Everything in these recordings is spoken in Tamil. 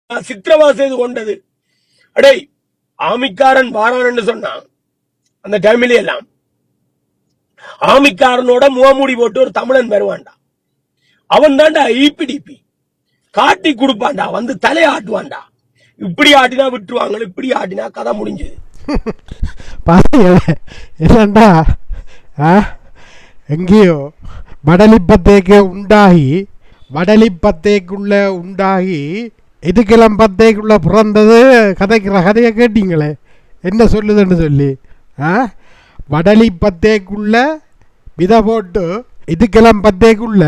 சித்திரவதை செய்து கொண்டது. அடே ஆமிக்காரன் வாரான்னு சொன்னான். அந்த டைம்ல எல்லாம் ஆமிக்காரனோட முகமூடி போட்டு ஒரு தமிழன் வருவான்டா. அவன் தான்டா இபிடிபி காட்டி கொடுப்பான்டா. வந்து தலையாட்டுவான்டா. இப்படி ஆட்டினா விட்டுருவாங்க, இப்படி ஆட்டினா கதை முடிஞ்சது. என்னண்டா எங்கேயோ வடலிப்பத்தேக்கு வடலிப்பத்தேக்குள்ள உண்டாகி எதுக்கிளம்பத்தேக்குள்ள பிறந்தது கதைக்கிற கதையை கேட்டீங்களே என்ன சொல்லுதுன்னு சொல்லி. வடலிப்பத்தேக்குள்ள விதை போட்டு இதுக்கிளம்பத்தேக்குள்ள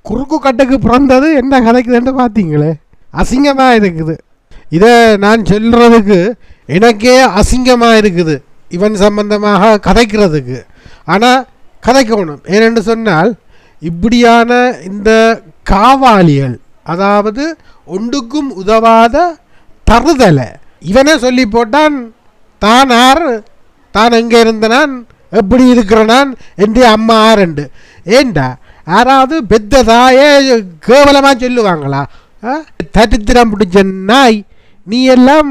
குறுக்கு கட்டுக்கு பிறந்தது என்ன கதைக்குதுன்னு பார்த்தீங்களே. அசிங்கமாக இருக்குது. இதை நான் சொல்கிறதுக்கு எனக்கே அசிங்கமாக இருக்குது இவன் சம்பந்தமாக கதைக்கிறதுக்கு. ஆனால் கதைக்கணும் ஏனென்று சொன்னால் இப்படியான இந்த காவாளிகள், அதாவது ஒன்றுக்கும் உதவாத தருதலை இவனே சொல்லி போட்டான். தான் ஆர், தான் எங்கே இருந்தனான், எப்படி இருக்கிறனான் என்று அம்மா ஆரண்டு. ஏண்டா யாராவது பெத்த தாயே கேவலமாக சொல்லுவாங்களா? தரித்திரம் பிடிச்ச நாய் நீ எல்லாம்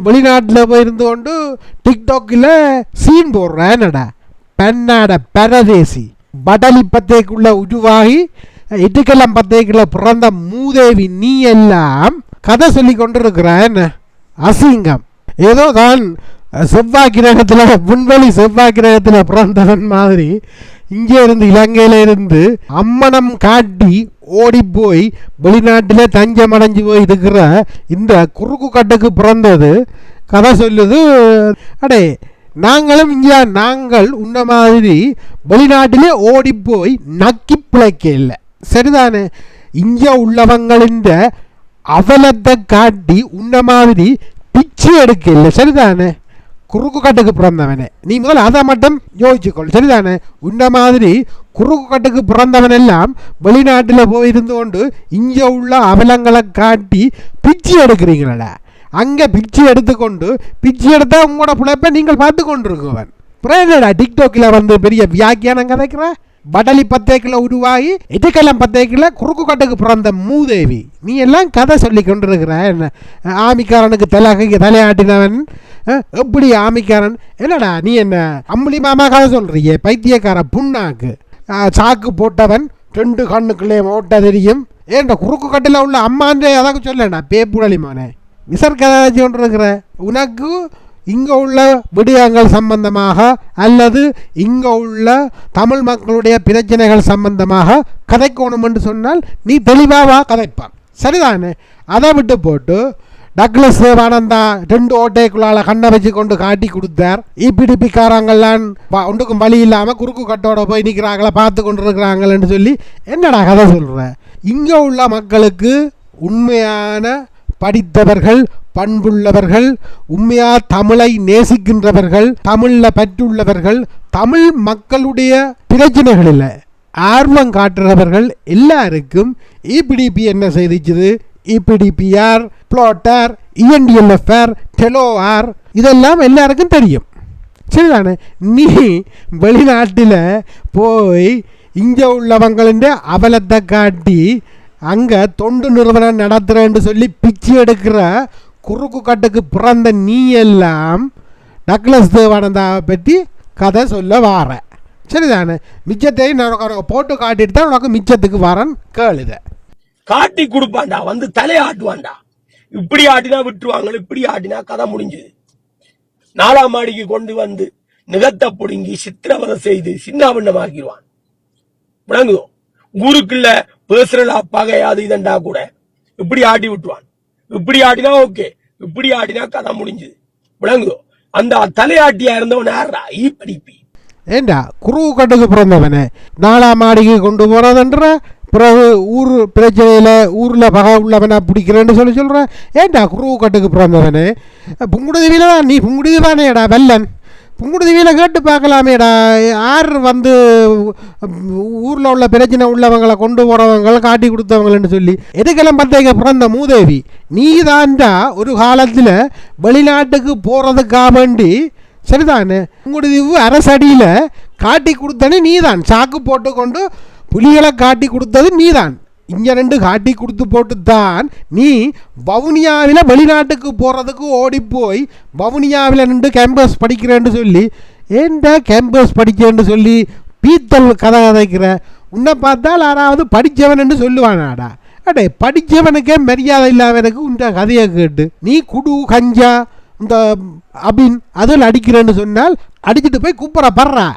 வெளிநாட்டில் போயிருந்து கொண்டு டிக்டாக்கில் சீன் போடுறேன்னடா பெண்ணாட பரதேசி. வடலிப்பத்தேக்குள்ள உருவாகி இட்டுக்கெல்லாம் பத்தேக்குள்ள பிறந்த மூதேவி நீ எல்லாம் கதை சொல்லி கொண்டு இருக்கிறான். அசிங்கம். ஏதோ தான் செவ்வாய் கிரகத்தில் விண்வெளி செவ்வாய் கிரகத்தில் பிறந்தவன் மாதிரி இங்கே இருந்து இலங்கையில இருந்து அம்மனம் காட்டி ஓடி போய் வெளிநாட்டில் தஞ்சம் அடைஞ்சு போய் இருக்கிற இந்த குறுக்கு கட்டுக்கு பிறந்தது கதை சொல்லுது. அடே நாங்களும் இங்கே நாங்கள் உன்ன மாதிரி வெளிநாட்டிலே ஓடி போய் நக்கி பிழைக்க இல்லை, சரிதானே? இங்கே உள்ளவங்களின் அவலத்தை காட்டி உன்ன மாதிரி பிச்சு எடுக்க இல்லை, சரிதானே? குறுக்கு கட்டுக்கு பிறந்தவனே நீ முதல்ல அதை மட்டும் யோசிச்சுக்கொள், சரிதானே? உன்ன மாதிரி குறுக்கு கட்டுக்கு பிறந்தவன் எல்லாம் வெளிநாட்டில் போயிருந்து கொண்டு இங்கே உள்ள அவலங்களை காட்டி பிச்சு எடுக்கிறீங்களா? அங்கே பிச்சு எடுத்துக்கொண்டு பிச்சு எடுத்தால் உங்களோட பிழைப்பை நீங்கள் பார்த்து கொண்டிருக்குவன். புரியலடா டிக்டாக்கில் வந்து பெரிய வியாக்கியானம் கதைக்கிற. வடலி பத்தேக்கில் உருவாகி எட்டுக்கெல்லாம் பத்தேக்கில் குறுக்கு கட்டுக்கு பிறந்த மூதேவி நீ எல்லாம் கதை சொல்லி கொண்டிருக்கிற. என்ன ஆமிக்காரனுக்கு தலையாட்டினவன் எப்படி ஆமிக்காரன்? என்னடா நீ என்ன அம்பளி மாமா கதை சொல்றியே பைத்தியக்கார புண்ணாக்கு. சாக்கு போட்டவன் 2 கண்ணுக்குள்ளே ஓட்ட தெரியும். ஏன்டா குறுக்கு கட்டில் உள்ள அம்மான்றே அதாக சொல்லடா பேப்புடலி மோனே விசர்கதை கொண்டிருக்கிற. உனக்கு இங்கே உள்ள விடயங்கள் சம்பந்தமாக அல்லது இங்கே உள்ள தமிழ் மக்களுடைய பிரச்சனைகள் சம்பந்தமாக கதைக்கணும் என்று சொன்னால் நீ தெளிவாக கதைப்பான், சரிதானே? அதை விட்டு போட்டு டக்ளஸ் தேவானந்தா 2 ஓட்டைக்குள்ளால் கண்ணை வச்சு கொண்டு காட்டி கொடுத்தார். இபிடிபிக்காரங்கள்லாம் ஒன்றுக்கும் வழி இல்லாமல் குறுக்கு கட்டோட போய் நிற்கிறாங்களா பார்த்து கொண்டு இருக்கிறாங்களன்னு சொல்லி என்னடா கதை சொல்கிற? இங்கே உள்ள மக்களுக்கு உண்மையான படித்தவர்கள், பண்புள்ளவர்கள், உண்மையாக தமிழை நேசிக்கின்றவர்கள், தமிழில் பற்றுள்ளவர்கள், தமிழ் மக்களுடைய பிரச்சனைகளில் ஆர்வம் காட்டுறவர்கள் எல்லாருக்கும் இபிடிபி என்ன செய்திச்சுது, இபிடிபிஆர், பிளாட்டர், இஎன்டிஎல்எஃப்ஆர், டெலோஆர் இதெல்லாம் எல்லாருக்கும் தெரியும், சரிதானே? நீ வெளிநாட்டில் போய் இங்கே உள்ளவங்களின் அவலத்தை காட்டி அங்கே தொண்டு நிறுவனம் நடத்துகிறேன்னு சொல்லி பிச்சு எடுக்கிற குறுக்கு கட்டுக்கு பிறந்த நீ எல்லாம் டக்ளஸ் தேவானந்தாவை பற்றி கதை சொல்ல வார, சரிதானே? மிச்சத்தையும் நான் போட்டு காட்டிட்டு தான் உனக்கு மிச்சத்துக்கு வரேன். கேளுத காட்டி கொடுப்பான்டா. வந்து தலையாட்டுவான்டா. இப்படி ஆட்டினா விட்டுருவாங்க, இப்படி ஆட்டினா கதை முடிஞ்சது. 4ஆம் மாடிக்கு கொண்டு வந்து நிகத்த புடுங்கி சித்திரவதை செய்து சின்னாபின்னமாக்கிடுவான். விளங்குதோ? ஊருக்குள்ள பேசுறா பகையாது இதண்டா கூட இப்படி ஆட்டி விட்டுவான். இப்படி ஆட்டினா ஓகே, இப்படி ஆட்டினா கதை முடிஞ்சது. விளங்குதோ? அந்த தலையாட்டியா இருந்தவன் யாரா? இபிடிபி. ஏண்டா குறுக்கு கட்டுக்கு பிறந்தவனே 4ஆம் மாடிக்கு கொண்டு போறதுன்ற பிறகு ஊர் பிரச்சனையில் ஊரில் பகை உள்ளவனை பிடிக்கிறேன்னு சொல்கிறேன். ஏண்டா குறுக்கு கட்டுக்கு பிறந்தவனே புங்குடுதீவில தான் நீ புங்குடுதீவானேடா வெள்ளன். புங்குடுதீவியில் கேட்டு பார்க்கலாமேடா யார் வந்து ஊரில் உள்ள பிரச்சனை உள்ளவங்களை கொண்டு போகிறவங்களை காட்டி கொடுத்தவங்கன்னு சொல்லி. எதுக்கெல்லாம் பார்த்தீங்க பிறந்த மூதேவி நீ தான்டா ஒரு காலத்தில் வெளிநாட்டுக்கு போகிறதுக்காக வேண்டி, சரிதானே? புங்குடுதீவு அரசடியில் காட்டி கொடுத்தனே நீ தான். சாக்கு போட்டு கொண்டு புலிகளை காட்டி கொடுத்தது நீதான். இங்க 2 காட்டி கொடுத்து போட்டு தான் நீ வவுனியாவில் வெளிநாட்டுக்கு போகிறதுக்கு ஓடி போய் வவுனியாவில் நின்று கேம்பஸ் படிக்கிறேன்னு சொல்லி ஏண்டா கேம்பஸ் படிக்கிறேன்னு சொல்லி பீத்தல் கதை கதைக்கிற. உன்னை பார்த்தால் யாராவது படித்தவன் சொல்லுவானாடா. அடே படித்தவனுக்கே மரியாதை இல்லாதவனுக்கு உண்ட கதையை கேட்டு நீ குடு கஞ்சா இந்த அபின் அதில் அடிக்கிறேன்னு சொன்னால் அடிச்சுட்டு போய் குப்புற படுறா.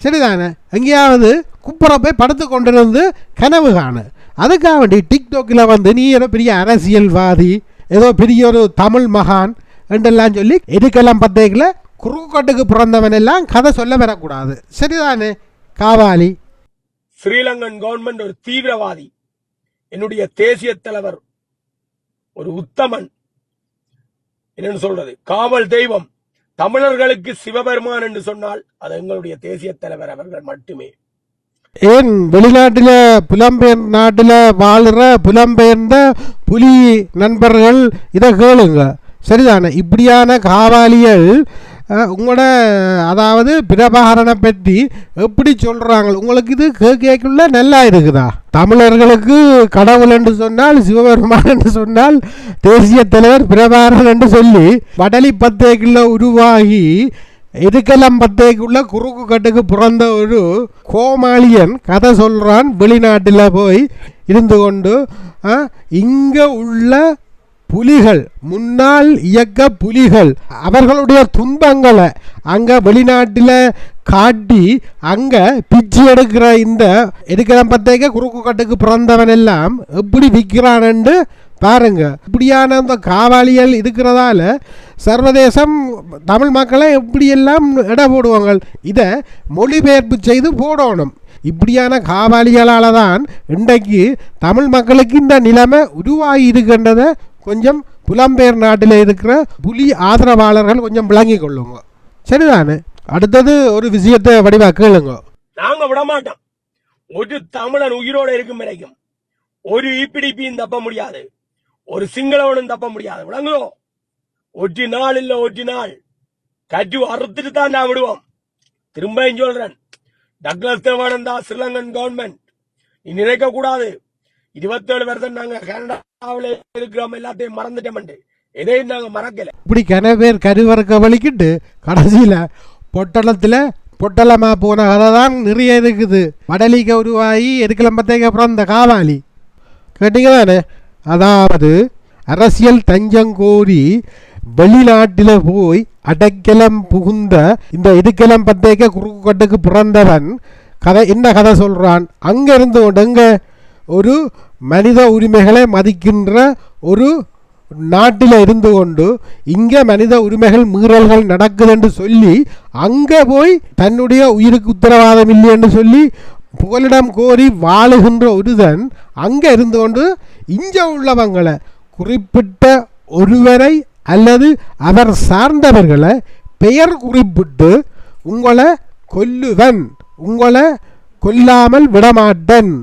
சரிதானே? எங்கேயாவது குப்புற போய் படுத்து கொண்டிருந்து கனவு காணு. அதுக்காக வேண்டி டிக்டாக்கில் வந்து நீ ஏதோ பெரிய அரசியல்வாதி, ஏதோ பெரிய ஒரு தமிழ் மகான் என்றெல்லாம் சொல்லி இதுக்கெல்லாம் பத்தேக்கில் குறுக்கோட்டுக்கு பிறந்தவன் எல்லாம் கதை சொல்ல வரக்கூடாது. சரிதானே? காவாலி ஸ்ரீலங்கன் கவர்மெண்ட் ஒரு தீவிரவாதி, என்னுடைய தேசிய தலைவர் ஒரு உத்தமன், என்னன்னு சொல்றது காவல் தெய்வம், தமிழர்களுக்கு சிவபெருமான் என்று சொன்னால் அது எங்களுடைய தேசிய தலைவர் அவர்கள் மட்டுமே. ஏன் வெளிநாட்டில் புலம்பெயர் நாட்டில் வாழ்கிற புலம்பெயர்ந்த புலி நண்பர்கள் இதை கேளுங்க. சரிதானே? இப்படியான காவாலிகள் உங்களோட அதாவது பிரபாகரனை பற்றி எப்படி சொல்கிறாங்க உங்களுக்கு இது கேட்குள்ள நல்லா இருக்குதா? தமிழர்களுக்கு கடவுள் என்று சொன்னால் சிவபெருமான் என்று சொன்னால் தேசிய தலைவர் பிரபாகரன் என்று சொல்லி வடலி பத்தேக்குள்ள உருவாகி எதுக்கெல்லாம் பத்தேக்குள்ள குறுக்கு கட்டுக்கு பிறந்த ஒரு கோமாளியன் கதை சொல்கிறான். வெளிநாட்டில் போய் இருந்து கொண்டு இங்கே உள்ள புலிகள், முன்னாள் இயக்க புலிகள் அவர்களுடைய துன்பங்களை அங்கே வெளிநாட்டில் காட்டி அங்கே பிச்சு எடுக்கிற இந்த எதுக்கெல்லாம் பத்தேக்க குறுக்கு கட்டுக்கு பிறந்தவன் எல்லாம் எப்படி விற்கிறான்னு பாருங்க. இப்படியான இந்த காவாலிகள் இருக்கிறதால சர்வதேசம் தமிழ் மக்களை எப்படியெல்லாம் இட போடுவாங்க. இதை மொழிபெயர்ப்பு செய்து போடணும். இப்படியான காவாலிகளால் தான் இன்றைக்கு தமிழ் மக்களுக்கு இந்த நிலைமை உருவாகி இருக்கின்றதை கொஞ்சம் புலம்பெயர் நாட்டில் இருக்கிற புலி ஆதரவாளர்கள் கொஞ்சம் விளங்கி கொள்ளுங்க. சரிதானே? அடுத்தது ஒரு விஷயத்தை வடிவா கேளுங்க. நாங்க விட மாட்டோம். ஒரு தமிழன் உயிரோட இருக்கும் வரைக்கும் ஒரு இபிடிபியும் தப்ப முடியாது, ஒரு சிங்களவனும் தப்ப முடியாது. விளங்குறோ? ஒற்றி நாள் இல்ல ஒற்றி நாள் கட்டு அறுத்துட்டு தான் நான் விடுவோம். திரும்ப சொல்றேன், டக்ளஸ் தேவானந்தா ஸ்ரீலங்கன் கவர்மெண்ட் நீ நினைக்க கூடாது 27 வருஷம் நாங்க கனடாவில் இருக்கிறோம் எல்லாத்தையும் மறந்துட்டோம். எதையும் நாங்க மறக்கல. இப்படி கன பேர் கருவறுக்க வலிக்கிட்டு கடைசியில் பொட்டலமா போன கதை தான் நிறைய இருக்குது. வடலிக்க உருவாகி எதுக்கிளம்பத்தைக்கு அப்புறம் இந்த காவாலி கேட்டீங்க தானே? அதாவது அரசியல் தஞ்சம் கோரி வெளிநாட்டில் போய் அடைக்கலம் புகுந்த இந்த இதுக்கெல்லாம் பத்தேக்க குறுக்கு கட்டுக்கு பிறந்தவன் கதை என்ன கதை சொல்கிறான். அங்கே இருந்து கொண்டு எங்கே ஒரு மனித உரிமைகளை மதிக்கின்ற ஒரு நாட்டில் இருந்து கொண்டு இங்கே மனித உரிமைகள் மீறல்கள் நடக்குதுன்னு சொல்லி அங்கே போய் தன்னுடைய உயிருக்கு உத்தரவாதம் இல்லை என்று சொல்லி புகலிடம் கோரி வாழுகின்ற ஒருதன் அங்கே இருந்து கொண்டு இங்கே உள்ளவங்களை குறிப்பிட்ட ஒருவரை அல்லது அவர் சார்ந்தவர்களை பெயர் குறிப்பிட்டு உங்களை கொல்லுவன், உங்களை கொல்லாமல் விடமாட்டன்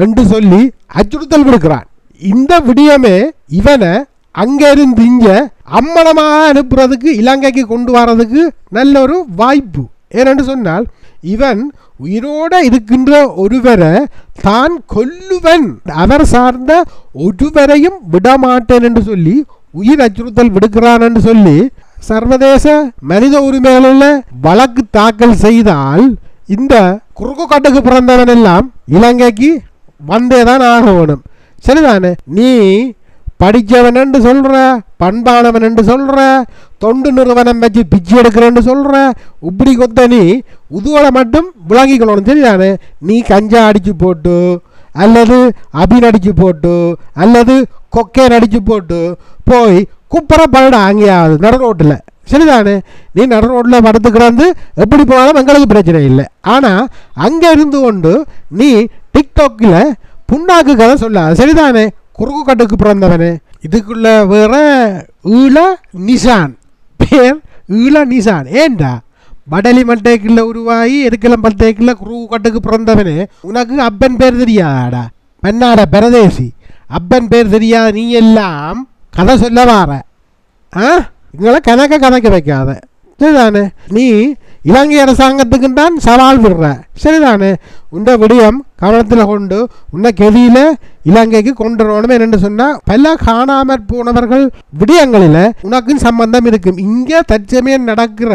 என்று சொல்லி அச்சுறுத்தல் விடுக்கிறான். இந்த விடயமே இவனை அங்கிருந்து இங்க அம்மனமாக அனுப்புறதுக்கு இலங்கைக்கு கொண்டு வரதுக்கு நல்ல ஒரு வாய்ப்பு. ஏனென்று சொன்னால் இவன் உயிரோட இருக்கின்ற ஒருவரை தான் கொல்லுவன், அவர் சார்ந்த ஒருவரையும் விடமாட்டேன் என்று சொல்லி உயிர் அச்சுறுத்தல் விடுக்கிறான் என்று சொல்லி சர்வதேச மனித உரிமைகளில் வழக்கு தாக்கல் செய்தால் இந்த குறுக்கு கட்டுக்கு பிறந்தவன் எல்லாம் இலங்கைக்கு வந்தேதான் ஆக வேணும். சரிதானே? நீ படித்தவன் என்று சொல்கிற, பண்பானவன் என்று சொல்கிற, தொண்டு நிறுவனம் வச்சு பிச்சு எடுக்கிறேன்னு சொல்கிற, இப்படி கொத்த நீ உதுவலை மட்டும் விளங்கிக்கணும். சரிதானே? நீ கஞ்சா அடித்து போட்டு அல்லது அபின் அடித்து போட்டு அல்லது கொக்கேன் அடித்து போட்டு போய் குப்புற பழடா அங்கேயாவது நடு ரோட்டில். சரிதானே? நீ நடு ரோட்டில் படுத்துக்கிறாந்து எப்படி போனாலும் எங்களுக்கு பிரச்சனை இல்லை. ஆனால் அங்கே இருந்து கொண்டு நீ டிக்டாக்கில் புண்ணாக்கு கதை சொல்லாது. சரிதானே? குறுக்கு கட்டுக்கு பிறந்தவனே. இதுக்குள்ள வேற ஈழ நிசான் பேர் ஈழ நிசான். ஏண்டா வடலி மட்டைக்குள்ள உருவாகி எதுக்கெல்லாம் பட்டைக்குள்ள குறுக்கு கட்டுக்கு பிறந்தவனே. உனக்கு அப்பன் பேர் தெரியாதாடா? பன்னாட பிரதேசி அப்பன் பேர் தெரியாத நீ எல்லாம் கதை சொல்ல வார. இங்களை கணக்க வைக்காத. சரிதானே? நீ இலங்கை அரசாங்கத்துக்கு தான் சவால் விடுற. சரிதானே, உண்ட விடயம் கவனத்தில் கொண்டு உன்னை கெதியில இலங்கைக்கு கொண்டு வரணும். என்னென்னு சொன்னால் பல காணாமற் போனவர்கள் விடயங்களில் உனக்கும் சம்பந்தம் இருக்கும். இங்கே தற்சமயம் நடக்கிற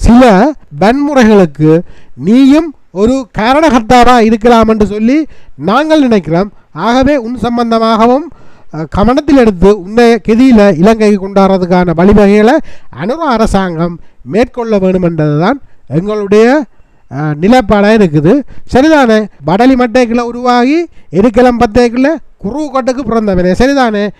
சில வன்முறைகளுக்கு நீயும் ஒரு காரணகர்த்தாவாக இருக்கலாம் என்று சொல்லி நாங்கள் நினைக்கிறோம். ஆகவே உன் சம்பந்தமாகவும் கவனத்தில் எடுத்து உன்னை கெதியில் இலங்கைக்கு கொண்டாடுறதுக்கான வழிவகைகளை அனுர அரசாங்கம் மேற்கொள்ள வேண்டும் என்றது தான் எங்களுடைய நிலைப்பாடாக இருக்குது. சரிதானே, வடலி மட்டைக்குள்ள உருவாகி எரிக்கலம் பத்தைக்குள்ள குருவு கொட்டுக்கு பிறந்தவனே. சரிதானே,